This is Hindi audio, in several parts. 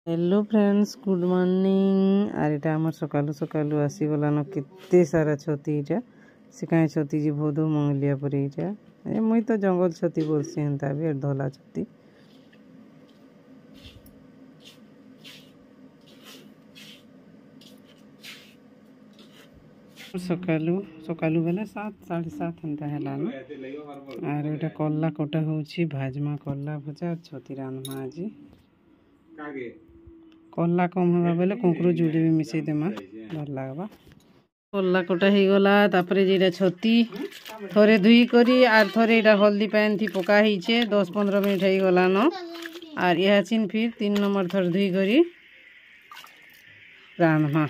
Hello friends, good morning. आर इटा आम सकालू सकालू आसीगलान केते सारा छती इटा सिकाई छती जी भोदो मंगलिया पर इटा मुई तो जंगल छती बोलसी हेन्ता भी धला छती सकालू सकालू बेले 7 7:30 हेन्ता हेलान। आर इटा कल्ला कटा होची भाजमा कल्ला भजा छती रान्धमा आज कल्ला कम हवा बेले कुकुर जुड़ी भी मिसई देमा भल लगवा। कल्ला कटा हो गला तापरे जेटा छती थोड़े धुई करी आर थोड़े इटा हल्दी पानी थी पका हीचे 10-15 मिनट हो गलान। आर यह चिन फिर 3 नंबर थोड़े धुई करी रान्धमा।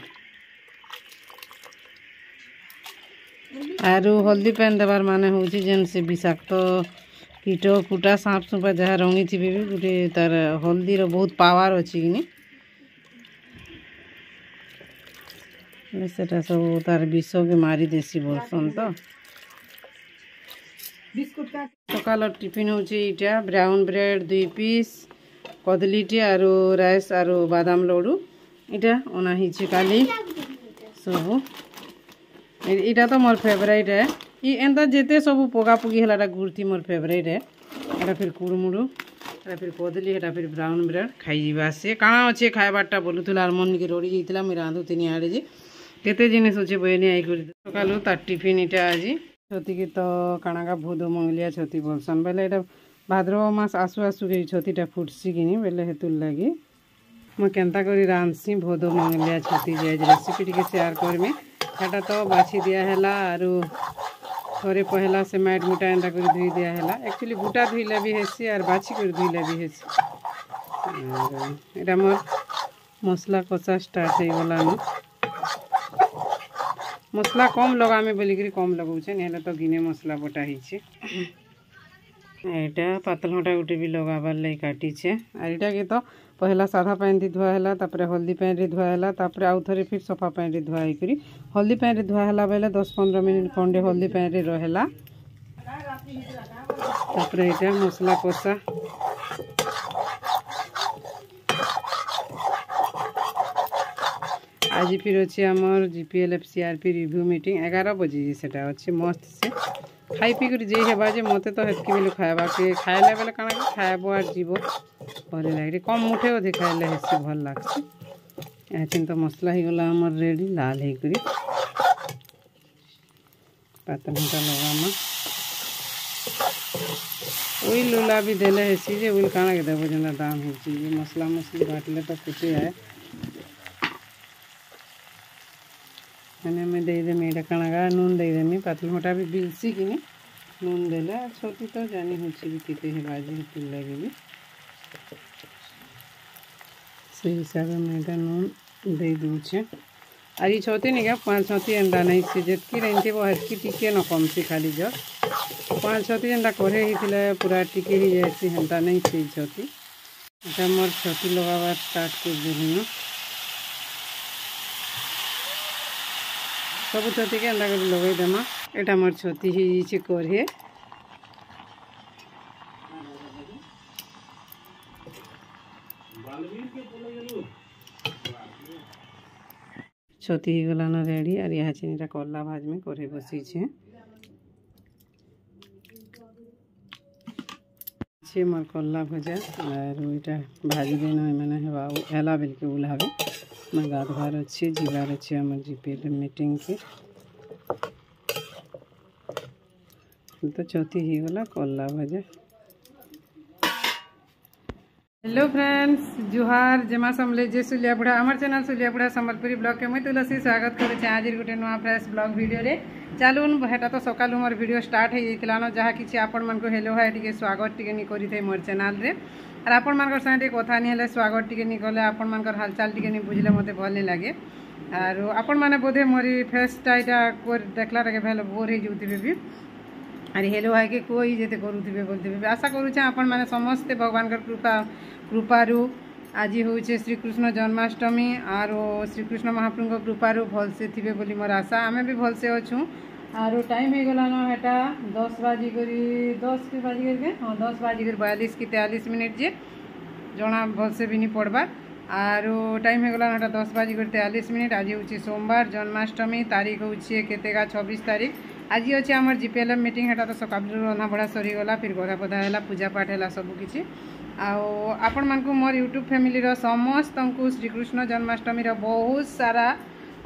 आरु हल्दी पानी देवार माने होची जेन से विषाक्त कीट कुटा सांप सुपा जहाँ रंगी थी भी गोटे तार हल्दी रो बहुत पावर अच्छी कि सेटा सब तार विष के मारी देसी बोलसन। तो सकाल टिफिन होची इटा ब्राउन ब्रेड 2 पीस कदलीटे आरु राइस आरु बादाम लड्डू इटा ओना हिचे काली सब इटा तो मोर फेवरेट है। एंता जेते सब पगा पुगी हलाटा गुड़थी मोर फेवरेट है। एटा फिर कुड़मुड़ू एटा फिर कदली एटा फिर ब्राउन ब्रेड खाई जीवा से काଣା अच्छे खाइबारटा बोलुथुला आर मन के रड़ी जाइतिला मुई रांधुथिनी आड़े जे केते जिनिस अच्छे बयनी आई करी सकालू तार टिफिन इटा आज छती के तो काणागा भोदो मंगलिया छती बोलसन बेले एटा भाद्रव मास आसु आसु के छतीटा फुटसी किनी बेले हेतुर लागी मैं केन्ता करी रांधसी भोदो मंगलिया छती जे रेसिपी टिके शेयर करमी। हेटा तो बाछी दिया हैला आरु थोड़े पहला से माइट मुटा एंता कर धुई दिया हैला। एक्चुअली गुटा धुईले भी हेसी आर बाछी कर धुईले भी हेसी। एटा मोर मसला कषा स्टार्ट हो गलान। मसला कम लगामे बोलिकी कम लगाऊे नहले तो गिने मसला बटा हिचे। एटा पातल घंटा गोटे भी लगाबार लगी काटीचे। आर इटा के तो पहला साधा पानी थी धुआ है तापरे हल्दी पानी धुआ है तापरे आउ थरे फिर सफा पानी धुआ होकर हल्दी पानी धुआ है बेले 10-15 मिनट खंडे हल्दी पानी रहेला। तापरे इटा मसला कषा आज फिर अच्छे आमर जीपीएलएफ सीआरपी रिव्यू मीटिंग 11 बजे सेटा अच्छे मस्त से खाई पी कर जे हेबा जे मते तो हेतकी बेले खाइबा के खाइले बेले काना के खाइबो आर जीवो भले लागे कम मुठे अधिक खाइले हेसी भल लागसी। एथिन तो मसला ही गला हमर रेडी लाल हे करी पातल घंटा लगामा ओई लुला भी देले हेसी जे ओई काना के देबो जेना दाम होची जे मसला मसली बाटले तो कुटे आए मैंने मैं दे दे मेरा कानागा नून दे देमी पातल घंटा भी बिलसी कि नून देले छोटी तो जानी होची भी किते हे बाजी हेतु लगे भी से हिसाब में नून दे दूचे। आज ये छोटी नहीं क्या 5-6 एंडा नहीं से जितकी रहती वो हटकी टिके न कम से खाली जब 5-6 एंडा करे ही थिले पूरा टिके ही जैसी हेंता नहीं से छोटी एटा मोर छोटी लगावा स्टार्ट कर देली न सब छोटी के एंडा कर लगाई देमा। एटा मोर छोटी ही छे करे छोटी ही गलान रेडी। और यहाँ चिनीटा कल्ला भाज में करे बसी छे मोर कल्ला भजा और इटा भाजी देना मैंने हेला बेल के उल्हावे मैं गाधवार अच्छे जीवार अच्छे आम जीपीएल मीटिंग के तो चौथी ही गला कल्ला भजा। हेलो फ्रेंड्स, जुहार जमा समले जे सुलियापुड़ा आमर चैनल सुलियापुड़ा संबलपुरी ब्लॉग के मुई तुलसी स्वागत करुचे आज गोटे नुआ फ्रेश ब्लॉग वीडियो रे। चलून हेटा तो सकाल मोर वीडियो स्टार्ट हो जाता न जहाँ कि आपण मन को हेलो हाय टिके स्वागत टिके नहीं करी मोर चैनल रे। और आपण मन संगे कथा नहीं हेले स्वागत टिके नहीं कले आपण मन हालचाल टिके नहीं बुझले मते भल नहीं लगे। और आपण माने बोधे मोरी फेसटा इटा देखला रे भेल बोर हो जाउथिबे भी अरे हेलो हाय के कोई जेते करुथिबे बोलथिबे आशा करूचे आपण माने समस्त भगवान कृपारू आज हूँ श्रीकृष्ण जन्माष्टमी और श्रीकृष्ण महाप्रभु कृपारू भलसे थे बोली मोर आशा आमे भी भलसे अच्छू। और टाइम हो गलान हेटा 10 बाजिकर 42 की 43 मिनट जे जना भलसे भी नहीं पड़बार आरो टाइम हो गला 10:43 आज हूँ सोमवार जन्माष्टमी तारीख हूँ केतेगा 26 तारीख आज अच्छे आम जीपीएलएम मीटिंग है तो सकाल रंधा बड़ा सरीगला फिर गधा पधा है पूजा पाठ है सबकि आपण मानक मोर यूट्यूब फैमिली समस्त श्रीकृष्ण जन्माष्टमी बहुत सारा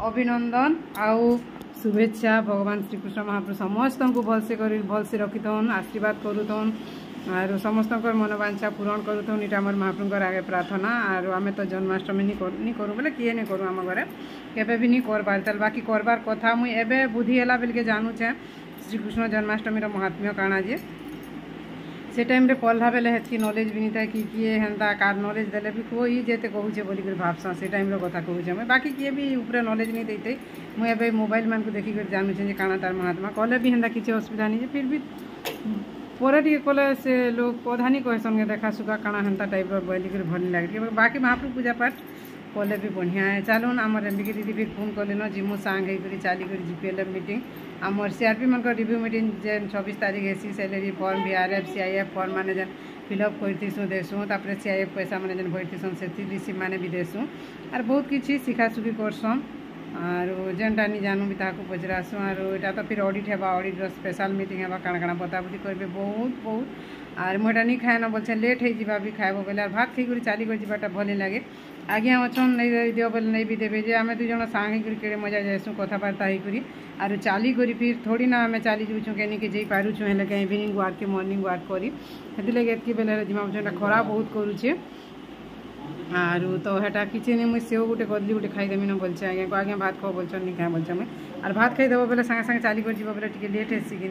अभिनंदन आउ शुभेच्छा। भगवान श्रीकृष्ण महाप्रभु समस्त को भलसे रखिथन आशीर्वाद करुथन आर समस्त मनोवांछा पूरण करुथन इटा आम महाप्रभुर आगे प्रार्थना। आर आम तो जन्माष्टमी नहीं करूँ बोले किए नहीं करूँ आम घरे केबे भी नहीं करबार चल बाकी करबार कथा मुई एबे बुद्धि है बेलके जानूचे श्रीकृष्ण जन्माष्टमी महात्म्य काଣା जे से टाइम रे पढ़ला बेले हेतकी नॉलेज भी नहीं था कि किए हेन्ता कार नॉलेज देले भी कोई जेते कहूचे बोली कर भावसा से टाइम रो कथा कहूचे मैं बाकी किए भी ऊपर नॉलेज नहीं देते मुई एबे मोबाइल मान को देखी कर जानूचे जे काଣା तार महात्मा कहले भी हेन्ता किसी असुविधा नहीं फिर भी पर टे कले से लोग पौधा नहीं कहसन के देखा सुखा काଣା हेन्ता टाइप बोली कर भल लगे बाकी महाप्रभु पूजा पाठ कले भी बढ़िया है। चलून आम रेम्बिकी दीदी फिर फोन कले न जिमु सांग होकर चली कर जीपीएलएम मीटिंग आमर सीआरपी मन रिव्यू मीटिंग जेन 26 तारीख हेसी सैलरी फॉर्म बीआरएफ सीआईएफ फॉर्म मैंने जेन फिलअप करतीसुँ देसुँ तापर सीआईएफ पैसा मैंने जेन भरतीसन से रिसीव मैंने भी देसुँ आर बहुत किसी शिखाशुखी करसन आर जेनटा नहीं जानू भी ताको पचरासुँ आर यहाँ तो फिर ऑडिट है ऑडिट स्पेशल मीटिंग है काଣା काଣା बताबुदी करेंगे बहुत बहुत आर मुझा नहीं खाए न बोलছে लेट हो भी खाएब बोले भात खाई चली कर जाटा भल लगे आज्ञा अच्छन नहीं दियो बोले नहीं भी देवे जे आम दुई जन सांग होकर मजा जाएसुँ कथबार्ता होकर आर चली कर फिर थोड़ी ना आम चली जाऊँ कहीं जा पारुछुँ हेल्ले कहीं इवनिंग वार्क के मॉर्निंग वार्क करी हेल्ले एतकी बेले जिमा खरा बहुत करुचे आरु तो हेटा किसी नहीं मुझे सेव गोटे कदली गोटे खाईदेमी न बोलছে आज्ञा को आज्ञा भात खाओ बोलछन नहीं क्या बोलছে मुझे और भात खाईदेव बोले सागे सागे चली कर जीव बोले टे लेट हेसी कि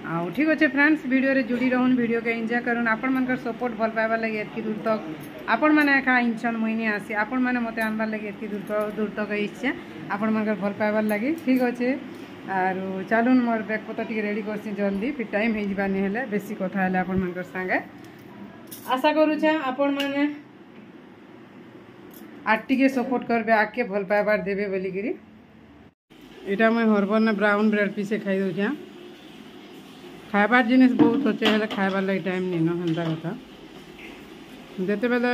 आउ ठीक अच्छे फ्रेंड्स वीडियो रे जुड़ी रहून वीडियो के एंजॉय करूँ आपण मन सपोर्ट भल पाइबार लगे एतकी दूर तक आपण मैंने एका इंचन मुई आसी आपण मैंने मत आनबार लगे एतकी दूर तक इच्छा आपण मन भल पाइबार लगे ठीक अच्छे आर चलून मोर बैग पत्र टी रेडी करसी जल्दी फिर टाइम हो जाबानी हेले बेसी कथा हेले आपण मन संगे आशा करूछे आपण मैंने आटे सपोर्ट करबे आके भल पाइबार देवे बोलिकी यहाँ मुझे हरबर ने ब्राउन ब्रेड पीसे खाई दूँ खाइबार जिनिस बहुत अच्छे हेल्ले खाइबार लगे टाइम नहीं न हेन्ता कथा जिते बेले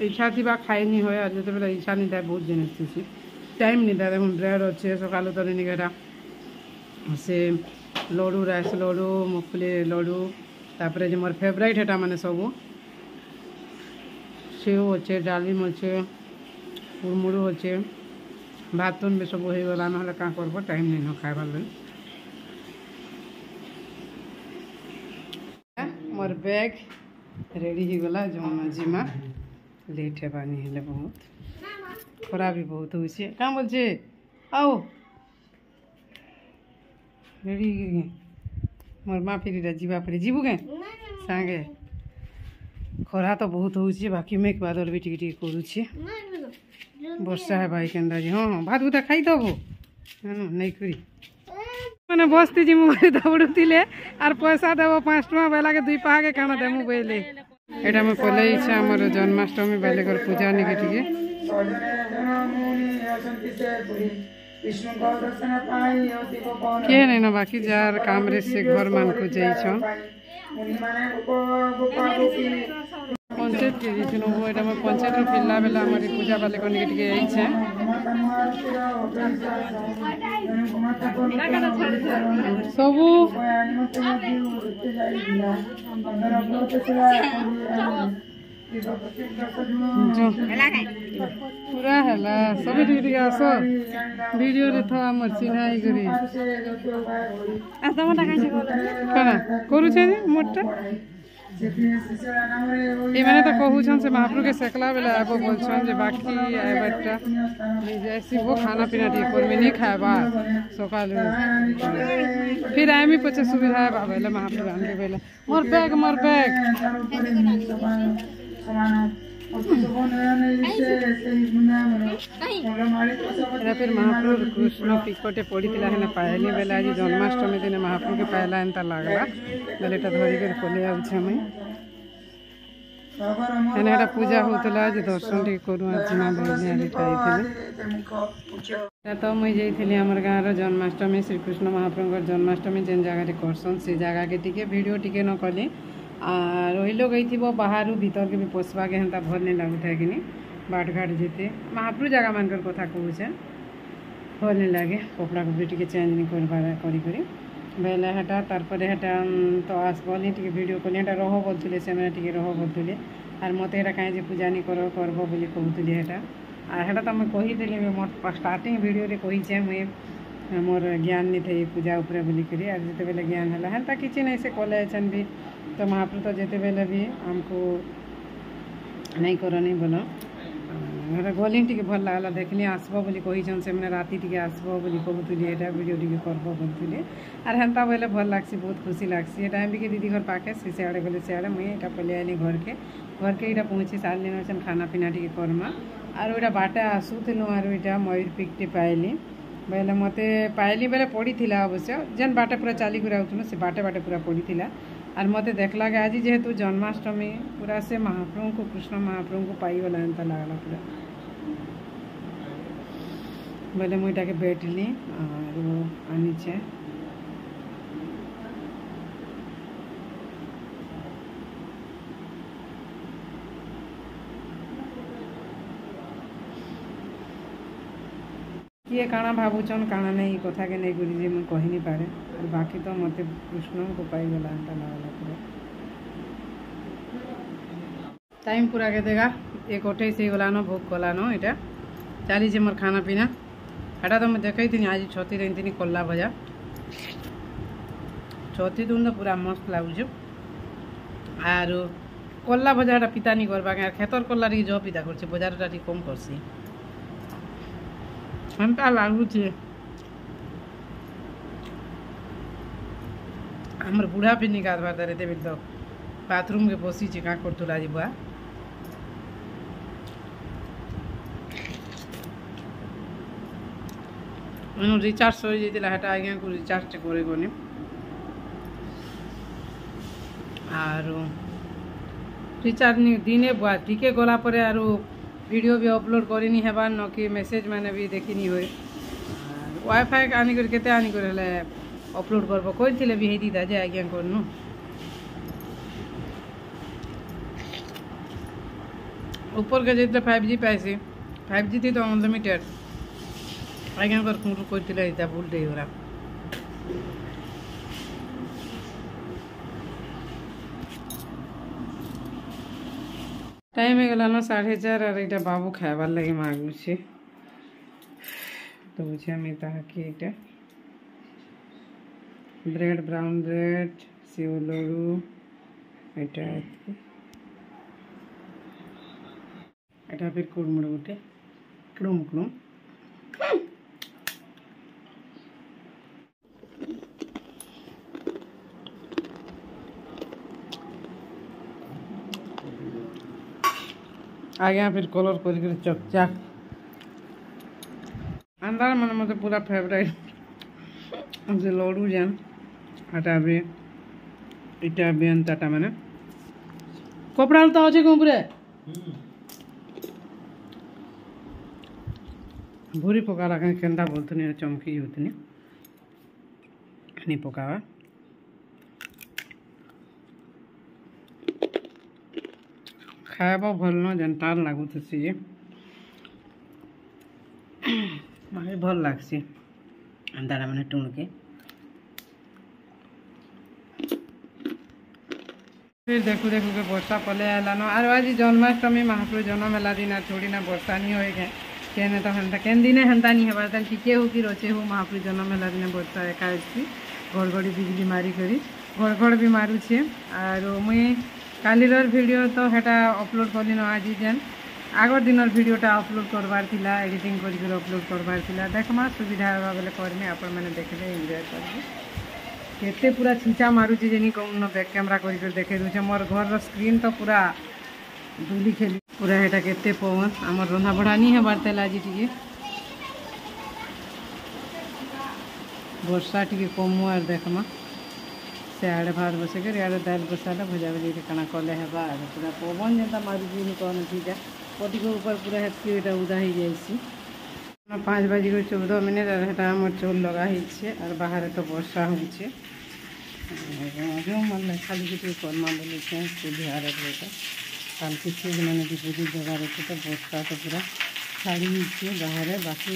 इच्छा थी खाई नहीं हुए जिते बेले इच्छा नहीं था बहुत जिनिस थी टाइम नहीं था देखो ब्रेड अच्छे सकाल तो निकेटा से लड्डू राइस लड्डू मुगफली लड्डू तापर जो मोर फेवरेट हेटा माने सब सेव अच्छे डालिम अच्छे मुड़मुड़ू अच्छे भात तुन भी सब हो गला ना क्या करब टाइम नहीं न खाइबार लगे मोर बैग रेडी हो गला जो जिमा लेट है बानी हेले बहुत खरा भी बहुत हो क्या बोलছে आओ रेडी मोर माँ फिर जीवा पड़े जीबू के सांगे खरा तो बहुत हो बाकी मेघ बादल भी टिके टिके करुचे वर्षा है भाई केन्दा जी हाँ हाँ भात भूता खाई दबो नहीं करी मैंने बसती जी मुझे दौड़ुले आर पैसा देव 5 टका बेला के 2 पाहा के काना देमु बेले एटा में पले इच्छा हमर जन्माष्टमी बेले कर पूजा निके टिके के नहीं ना बाकी जार काम रे से घर मान को जाइछन पंचायत के जीतनु वो एटा में पंचायत रो फिरला बेला हमर पूजा वाले को निके टिके आइछे सबू पूरा हैला सब टिके आस वीडियो रे थो हमर चिन्हाई करी आसा मटा काना करू छे मोटा ये मैंने तो कहूछन से महाप्रभु के सेकला बेला आबो बोलछन जे बाकी आइबाटा जैसी वो खाना पीना ठीक कर में नहीं खाएबा सकाल फिर आमी पचे सुविधा है बाबेले महाप्रभु आनके बेला मोर बैग फिर महाप्रभु कृष्ण पिकटे पड़ीला है पायनी बेला आज जन्माष्टमी दिन महाप्रभु के पायला एंता लगला बेले धरिक पलि आउछे मुई एने पूजा होता आज दर्शन टी करूँ जिमा तो मुझे जाइली आम गाँव जन्माष्टमी श्रीकृष्ण महाप्रभु जन्माष्टमी जेन जगह करसन से जगह के टिके वीडियो टिके न कली रही लोग गई बाहर भीतर के भी पोसवा के हेन्ता भल नहीं लगुता कि बाटघाट जेते महाप्रभु जगह मानकर कथा कहूचे भल नहीं लगे कपड़ा कपड़ी टी चेंज नहीं कर बेले हेटा तारपर हेटा तो आसबनी टी वीडियो कली हेटा रह बोलते से मैंने रह बोलते आर मत एटा कहीं पूजा नहीं करब बोली कहूली हेटा आर हेटा तो मुझे कही मोर स्टार्टिंग वीडियो रे कहीचे मुझे मोर ज्ञान नहीं थे पूजा उपरे बोलिकी आर जिते बेले ज्ञान है हेन्ता किसी नहीं से कले भी तो महाप्रभु तो जिते बेले भी आमको नहीं कर नहीं बोल गली टी भल लगला देखनी आसब बोली कहीछन से मैंने राति टी आसब बोली कहूली एटा वीडियो टी करब बोलते आर हेन्ता बोले भल लगसी बहुत खुशी लगसी टाइम भी दीदी घर पाखे सी सियाड़े गले सियाड़े मुझे यहाँ पलि आइली घर के यहाँ पहुँची सारे खाना पीना टी करमा आर वोटा बाटे आसूलु आर यहाँ मयूर पिकटी पाइली बेले मत पाइली बेले पड़ी थी अवश्य जेन बाटे पूरा चलिक आउथुनु से बाटे बाटे पूरा पड़ी थी आर मत देखला आज जेहेतु जन्माष्टमी पूरा से महाप्रभु को कृष्ण महाप्रभु को पाईगला एंता लगला पूरा बेले मुझे के बैठली और आनीचे किए काना भावुचन काना नहीं कथा के नहीं करी मुझे कही नहीं पारे और बाकी तो मत कृष्ण को पाईगला एंता लगला पूरा टाइम पूरा के देगा 1:28 से गलान भोग कलान यहाँ चली मोर खाना पीना एटा तो मुझे देखी आज छती रही कला भजा छती दून तो पूरा मस्त लगुच आर कला भजा पिता नहीं करवा खेतर कला जो पिता कर बजार कम करसी एमता लगुच आमर बुढ़ा भी नहीं गाधवा दे देवी तो बाथरूम के बसी क्या करतुला जी बुआ रिचार्ज सरी जाता है आज्ञा को रिचार्ज करेगनी आर रिचार्ज दिने बुआ टिके गला पर आर वीडियो भी अपलोड करनी हेबार न कि मेसेज मैंने भी देखनी हुए वाईफाई आनिक केते आनिक अपलोड करब कही भी दीदा जे आज्ञा करनु ऊपर के जो 5G पाइसी 5G थी तो अनलिमिटेड आज्ञा कर भूलते हो टाइम गला 4:30 और ये बाबू खाबार लगे मागुचे तो बुझे कि bread brown bread save laddoo এটা फिर कुड़मुड़ गोटे क्लुम क्लुम आगे फिर कलर कर चकचाक अंदर मन मत पूरा फेवरेट जो लड़ू जान आटा भी इटा भी अंताटा मैंने कपड़ा तो अच्छे कौन भूरी पकाला केंदा बोलते चमकी होती नहीं पकावा खावा भल न जेन टार लगुत सी मारे भल लगसी अंधारा मैंने टुण के फिर देखू देखू के वर्षा पले आलान और आज जन्माष्टमी महाप्रभु जन्म है दिन थोड़ी ना वर्षा नहीं होए केने तो हेन्ता केन दिन हेन्ता नहीं हबार ताल टिके हो कि रचे हो महाप्रभु जन्म है दिन वर्षा एकादशी घड़घड़ी बिजली मारी करी घड़घड़ भी मारुछे और मुई कालीर वीडियो तो हेटा अपलोड कली न आज जेन आगर दिन वीडियोटा अपलोड करवार थिला एडिटिंग कर अपलोड करवार थिला देखमा सुविधा होगा बेले करमी आपण मैंने देखले एंजॉय करबे केते पूरा छींचा मारुची जेनी कौन बैक कैमरा कर देखे दूचे मोर घर स्क्रीन तो पूरा धूली खेली पूरा हेटा केते पवन आमर रंधा बढ़ा नहीं है बारतेल आज टी वर्षा टी कमु आर देखमा से आड़े भात बसैक आड़े दाल बसाला भजा भजी काना कले हेबा पूरा पवन जेनता मारुची कौन ठीका पटी ऊपर पूरा हेतकी उदा हो जाइए 5:14 और हेटा आमर चोल लगा और बाहर तो वर्षा होचे जो मन खाली करमा बोले चुल्ही आरे काल किसी मैंने डिपोजिट देवार अच्छे तो बस्ता तो पूरा छाड़ी बाहर बाकी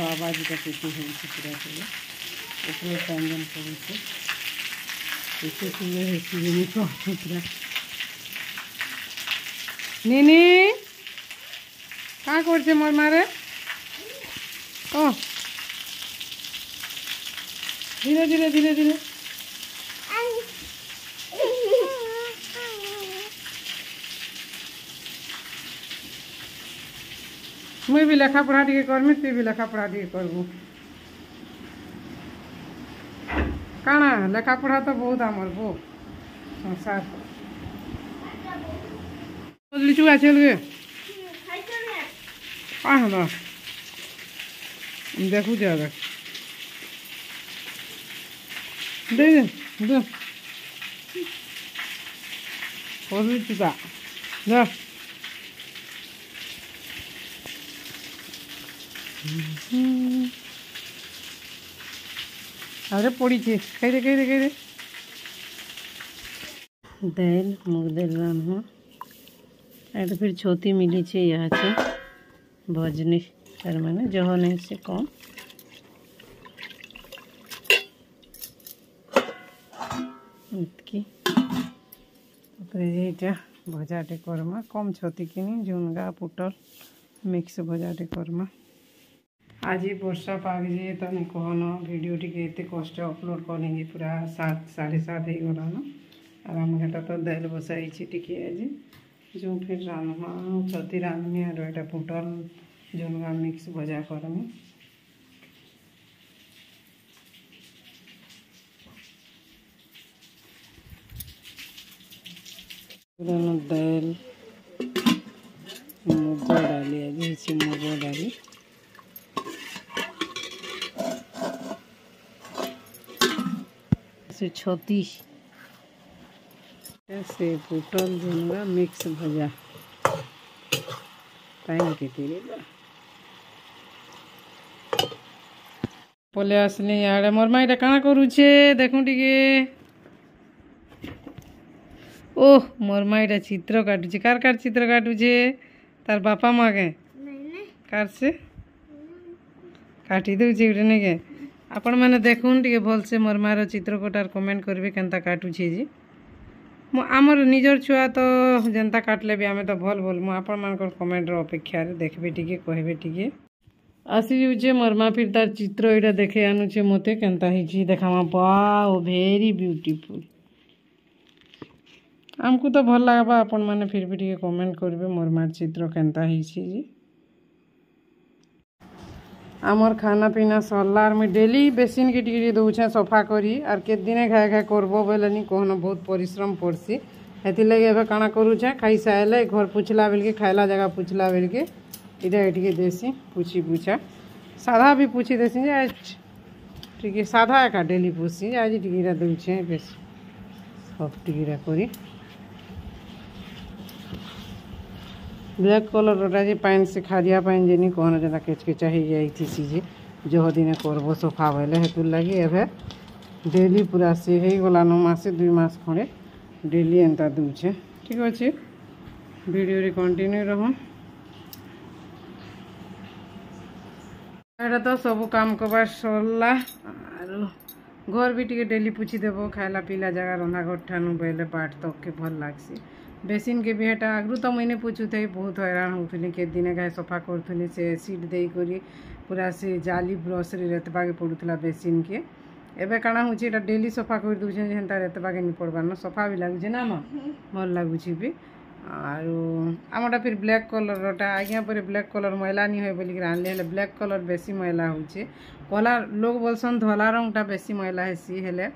आवाज पूरा पूरा ऊपर टाइम जन पड़े पूरा नीनी क्या कर मोर मारे ओ धीरे धीरे धीरे धीरे मुई भी लेखा पढ़ा टी करमी तु भी लेखा पढ़ा टी करबू काना लेखा पढ़ा तो बहुत आमर बो संसार लिचू गाछ लगे आ हला देखू जा दे दे और लिचू का जा अरे पड़ी छे कह दे दाल मुग दाल रान्हू तो फिर छोटी मिली छे यहाँ से भजनी तार माने जह नहीं से कम इतकी भजाटे करमा कम छोटी किनी झुनगा पुटल मिक्स भजाटे करमा आज वर्षा पाग जे तो कहन वीडियो टी कष्ट अपलोड करेंगे पूरा 7 7:30 हो गलान और आम तो दाल बसाई टी आज जो फिर रान्मा छती रान्मी और यहाँ पुटल झुनगा मिक्स भजा करमी दाल मुग डाली आज मुग डाली से छोटी से पुटल झुनगा मिक्स भजा टाइम के पले आसली यार मोर माईटा काना करूछे देखूँ टिके ओह मोर माईटा चित्र काटुचे कार चित्र काटुचे तार बापा माँ के कार से काटी दूचे उठे नहीं के आपण मैंने देखुन टे भल से मोर मार चित्रकटार कमेंट करेंगे केनता काटुछे जी आमर निजर छुआ तो जनता काटले भी आमे तो भल भल आपण मान कमेंट अपेक्षा देखबे टिके कहबे टिके आसी जे मोर माँ फिर तार चित्र यहाँ देखे आनुचे मते केनता हिची देखामा वाओ वेरी ब्यूटीफुल आमको तो भल लागबा आपण माने फिर भी टिके कमेंट करेंगे मोर मार चित्र केनता हिची जी आमर खाना पीना सरला और मुझे डेली बेसिन के टिके दौछे सफा करी और के दिने खाए खाए करबो बोले नहीं कहना बहुत परिश्रम पड़सी हेती लगे एबे काना करूछे खाई सारे घर पुछला बेल के खाइला जगह पुछला बेल के इधर टिके देसी पूछी पूछा साधा भी पूछी देसी आज टिके साधा एका डेली पूछी आज टिके दौछे बेस सब टिके करी ब्लैक कलर जी पैंट से खारिया पैंट जेनी कहना जरा केचकेचा हो जाती जे जह दिन करब सफा बोले हेतु लगे एवं डेली पूरा से हो गलान मसे 2 मास खड़े डेली एंता दूचे ठीक अच्छे वीडियो कंटिन्यू रहूँ तो सब काम करवार सरला घर भी टे डेली पूछी देव खाइला पीला जगह रंधा घर ठानु बोले बाट तक के भल लगसी बेसिन के भी हेटा आगु तो मुझे पूछू थे बहुत हैरान होती के दिन गाय सफा करूँ से सीट दे करी पूरा से जाली ब्रश रेतबा के पड़ूला बेसिन के एबे काना होची एटा डेली सफा कर दूचे जेनता रेतबा के नहीं पड़बार ना सफा भी लगुचे ना माँ भल लगुच भी आरो आमटा फिर ब्लैक कलरटा आज्ञा पर ब्लैक कलर मैला नहीं हो बोलिक आनले ब्लैक कलर बेसी मैला होचे कला लोग बोलसन धला रंगटा बेसी मैला हेसी हेले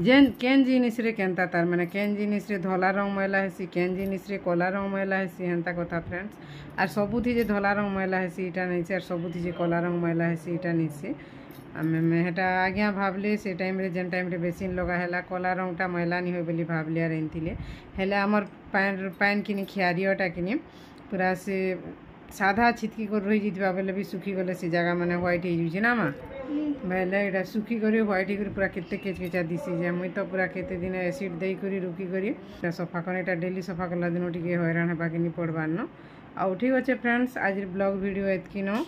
जेन केन जिनिस रे केनता तार माने केन जिनिस रे धला रंग मैला हेसी केन जिनिस रे कला रंग मैला हेसी हेंता कथा फ्रेंड्स आर सबुथि जे धला रंग मैला हेसी इटा नहीं से आर सबुथि जे कला रंग मैला हेसी इटा नहीं से आमे हेटा आज्ञा भावले से टाइम रे जेन टाइम रे बेसिन लगा हैला कला रंगटा मैला नहीं हो बोली भावले आर एंतिले हेले हमर पैन किनी खियारियोटा किनी पूरा से साधा छिटकी कर रही जितबा बेले भी सुखी गले से जगह माने व्हाइट हो जाउछे ना माँ बेले एटा सुखी करी व्हाइट कर पूरा केते केचकेचा दिसी जे मुई तो पूरा केते दिन एसिड देई करी रुकी करी सफा कर एटा डेली सफा करला दिन टिके हैरान हेबा के नि पड़बार न आ ठीक अच्छे फ्रेंड्स आज ब्लॉग वीडियो एतकी न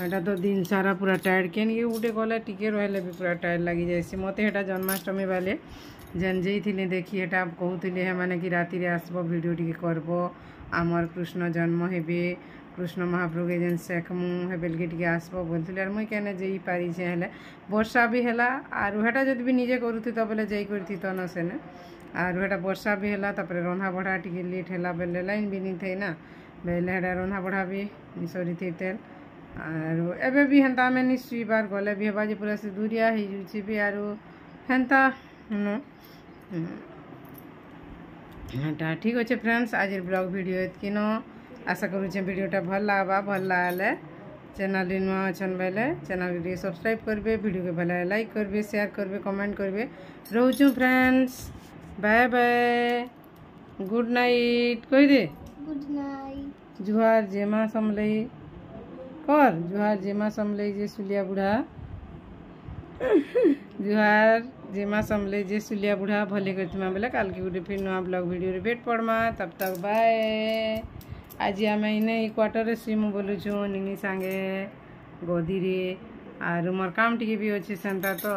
एटा तो दिन सारा पूरा टायर्ड केन ये उठे गले टिके रहले भी पूरा टायर्ड लगी जाइसी मते एटा जन्माष्टमी वाले जेन जेइथिले देखी एटा कहउथिले हे माने कि राति रे आसबो वीडियो टिके करबो आमर कृष्ण जन्म हेबे कृष्ण महाप्रभु के जेन शेखमु हे बेलके टिके आसबो बोलथिले आर मुई केने जेई पारी छे हेले वर्षा भी हेला आर हेटा जदि भी निजे करूथि त बेले जेई करथि त न सेने आर हेटा वर्षा भी हेला तापरे रंधा बढ़ा टिके लेट हेला बेले लाइन भी नि थई ना बेले हेटा रंधा बढ़ा भी सरी थी तेल आरो एबे भी हेंता में नि सुईबार गले भी हेबा जे पूरा से दूरिया ही जुछि भी आरो हेंता न हेटा ठीक अच्छे फ्रेंड्स आज ब्लॉग वीडियो एतकी न आशा करूँ वीडियोटा भल लागबा भल लागले चैनल नुआ अच्छन बेले चैनल के सब्सक्राइब करबे वीडियो के भले लाइक करबे शेयर करबे कमेंट करबे रोचू friends bye bye good night कह दे गुड नाइट जुहार जेमा समलई कर जुहार जेमा समलई जे सुलिया बुढ़ा जुहार जेमा समले जे सुलिया बुढ़ा भले करथिमा बेले काल के गुटे फिर नुआ ब्लॉग वीडियो रे भेट पड़मा तब तक बाय आज आम इने क्वार्टर रे सुइमु बोलुछु निनी सांगे गदी रे आर मोर काम टिके भी अच्छे सेंता तो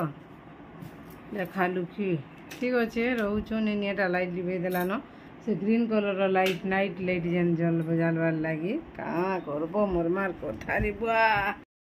देखा लुखी ठीक अच्छे रोचु निनी एटा लाइट लिबे देलानो से green colour light night light जेन जल बजालवार लागी का करबो मोर मार कथा रे बुआ।